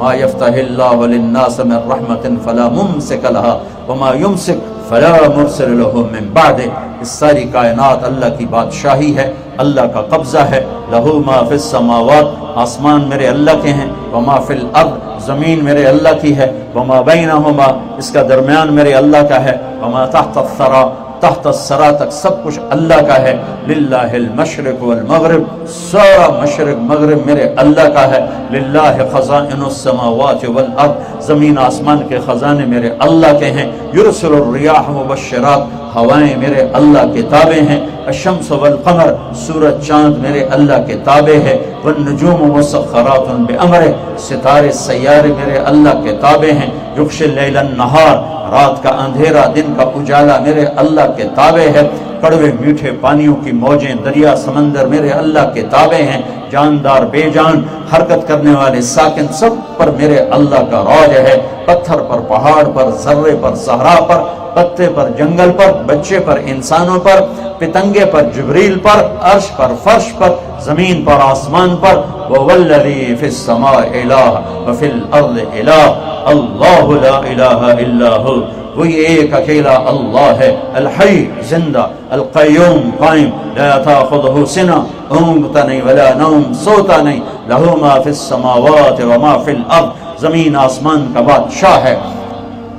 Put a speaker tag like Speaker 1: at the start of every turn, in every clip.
Speaker 1: ما یفتح اللہ للناس من رحمت فلا ممسک لہا وما یمسک فلا مرسل لہ من بعدہ. اس ساری کائنات اللہ کی بادشاہی ہے، اللہ کا قبضہ ہے. لہو ما فی السماوات، آسمان میرے اللہ کے ہیں، وما فی الارض، زمین میرے اللہ کی ہے، وما بینہما، اس کا درمیان میرے اللہ کا ہے، وما تحت الثری، تحت الثری تک سب کچھ اللہ کا ہے. للہ المشرق والمغرب، سارا مشرق مغرب میرے اللہ کا ہے. للہ خزائن السماوات والارض، زمین آسمان کے خزانے میرے اللہ کے ہیں. یرسل الریاح مبشرات، ہوائیں میرے اللہ کے تابع ہیں. الشمس والقمر، سورج چاند میرے اللہ کے تابع ہے. والنجوم مسخرات بامرہ، ستارے سیارے میرے اللہ کے تابع ہیں. یغشی اللیل النہار، رات کا اندھیرا دن کا اجالا میرے اللہ کے تابع ہے. کڑوے میٹھے پانیوں کی موجیں دریا سمندر میرے اللہ کے تابع ہیں. جاندار بے جان، حرکت کرنے والے ساکن، سب پر میرے اللہ کا راج ہے. پتھر پر، پہاڑ پر، ذرے پر، صحرا پر، پتے پر، جنگل پر، بچے پر، انسانوں پر، پتنگے پر، جبریل پر، عرش پر، فرش پر، زمین پر، آسمان پر. وَوَالَّذِي فِي السَّمَاءِ إِلَٰهٌ وَفِي الْأَرْضِ إِلَٰهٌ اللَّهُ لَا إِلَٰهَ إِلَّا هُوَ، وہی ایک اکیلا اللہ ہے. الحی، زندہ، القیوم، قائم، لا تاخذہ سنہ، اونگتا نہیں، ولا نوم، سوتا نہیں. لہ ما فی السماوات وما فی الارض، زمین آسمان کا بادشاہ ہے.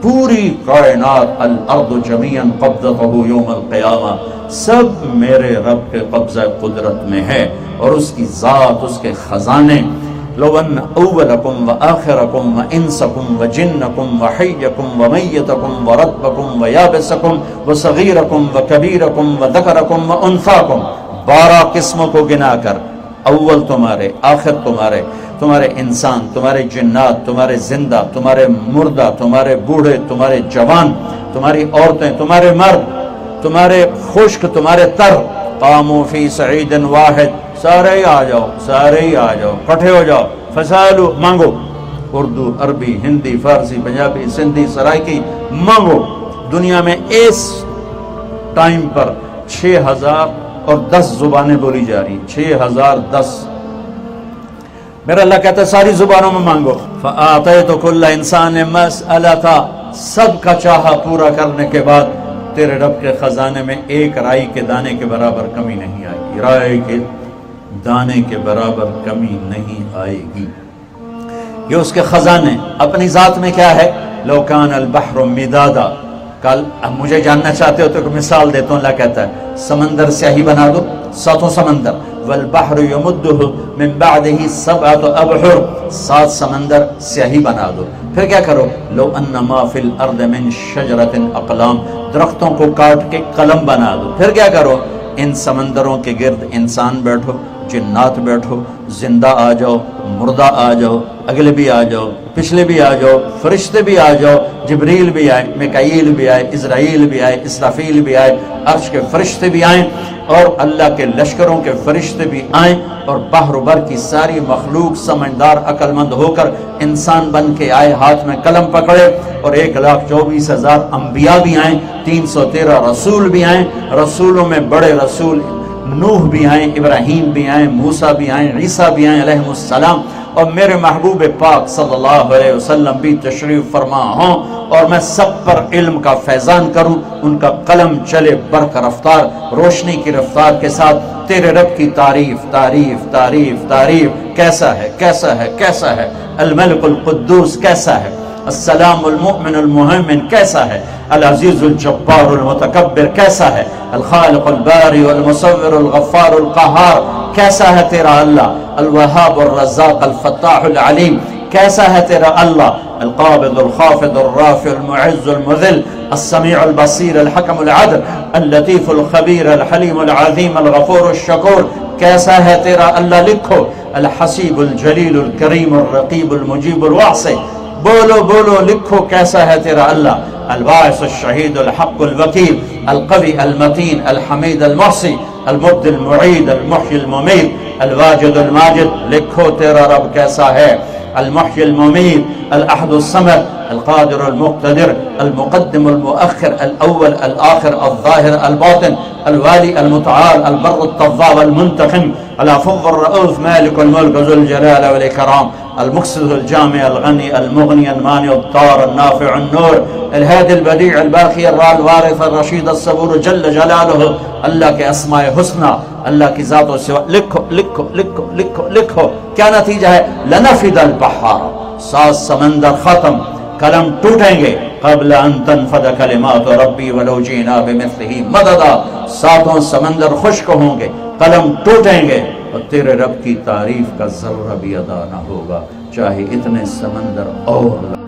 Speaker 1: پوری کائنات، الارض جمیعا قبضتہ یوم القیامہ، سب میرے رب کے قبضہ قدرت میں ہے، اور اس کی ذات، اس کے خزانے. لو ان اولکم وآخرکم وانسکم وجنکم وحیکم ومیتکم ورطبکم ویابسکم وصغیرکم وکبیرکم وذکرکم وانثاکم، 12 قسموں کو گنا کر، اول تمہارے، آخر تمہارے، تمہارے انسان، تمہارے جنات، تمہارے زندہ، تمہارے مردہ، تمہارے بوڑھے، تمہارے جوان، تمہاری عورتیں، تمہارے مرد، تمہارے خشک، تمہارے تر. قاموا فی صعید واحد، سارے ہی آ جاؤ، سارے ہی آ جاؤ، کٹھے ہو جاؤ. فسالو، مانگو، اردو، عربی، ہندی، فارسی، پنجابی، سندھی، سرائکی، مانگو. دنیا میں اس ٹائم پر 6010 زبانیں بولی جا رہی، 6010. میرا اللہ کہتا ہے ساری زبانوں میں مانگو. فآتیت کل انسان مسئلتا، سب کا چاہا پورا کرنے کے بعد تیرے رب کے خزانے میں ایک رائی کے دانے کے برابر کمی نہیں آئے گی. رائی کے دانے کے برابر کمی نہیں آئے گی. یہ اس کے خزانے. اپنی ذات میں کیا ہے؟ لو کان البحر مدادا. کل مجھے جاننا چاہتے ہو تو مثال دیتا ہوں. اللہ کہتا ہے سمندر سیاہی بنا دو، 7 سمندر. والبحر یمدہ من بعدہ 7 ابحر، 7 سمندر سیاہی بنا دو. پھر کیا کرو؟ لو ان ما فی الارض من شجرۃ اقلام، درختوں کو کاٹ کے قلم بنا دو. پھر کیا کرو؟ ان سمندروں کے گرد انسان بیٹھو، جنات بیٹھو، زندہ آ جاؤ، مردہ آ جاؤ، اگلے بھی آ جاؤ، پچھلے بھی آ جاؤ، فرشتے بھی آ جاؤ، جبریل بھی آئے، میکائیل بھی آئے، اسرائیل بھی آئے، اسرافیل بھی آئے، عرش کے فرشتے بھی آئیں، اور اللہ کے لشکروں کے فرشتے بھی آئیں، اور بحر و بر کی ساری مخلوق سمجھدار عقل مند ہو کر انسان بن کے آئے، ہاتھ میں قلم پکڑے. اور 1,24,000 انبیاء بھی آئیں، 313 رسول بھی آئیں. رسولوں میں بڑے رسول نوح بھی آئیں، ابراہیم بھی آئیں، موسیٰ بھی آئیں، عیسیٰ بھی آئیں علیہ السلام. اور میرے محبوب پاک صلی اللہ علیہ وسلم بھی تشریف فرما ہوں، اور میں سب پر علم کا فیضان کروں. ان کا قلم چلے برق رفتار، روشنی کی رفتار کے ساتھ تیرے رب کی تعریف تعریف تعریف تعریف. کیسا ہے، کیسا ہے، کیسا ہے؟ الملک القدوس کیسا ہے؟ السلام المؤمن المہیمن کیسا ہے؟ العزیز الجبار المتکبر کیسا ہے؟ الخالق الباری والمصور الغفار القہار کیسا ہے تیرا اللہ؟ الوہاب الرزاق الفتاح العلیم کیسا ہے تیرا اللہ؟ القابض الخافض الرافع المعز المذل السمیع البصیر الحکم العدل اللطیف الخبیر الحلیم العظیم الغفور الشکور کیسا ہے تیرا اللہ؟ لکھو. الحسیب الجلیل الکریم الرقیب المجیب الواسع. بولو بولو، لکھو کیسا ہے تیرا اللہ؟ الباعث الشہید الحق الوکیل القوی المتین الحمید المحصی المبدی المعید المحیی الممیت الواجد الماجد. لکھو تیرا رب کیسا ہے؟ المحیی الممیت الاحد الصمد القادر المقتدر المقدم المؤخر الأول الآخر الظاهر الباطن الوالي المتعال البر التضاب المنتقم العفو الرؤوف مالك الملك ذو الجلال والإكرام المقسط الجامع الغني المغني المانع الضار النافع النور الهادي البديع الباقي الوارث الرشيد الصبور جل جلالہ. اللہ کے اسماء حسنى، اللہ کی ذات و صفات. لکھو لکھو لکھو لکھو لکھو. کیا نتیجہ ہے؟ لنفد البحار، 7 سمندر ختم، قلم ٹوٹیں گے. قبل ان تنفد کلمات ربی ولو جئنا بمثلہ مددا. 7 سمندر خشک ہوں گے، قلم ٹوٹیں گے، اور تیرے رب کی تعریف کا ذرہ بھی ادا نہ ہوگا چاہے اتنے سمندر اور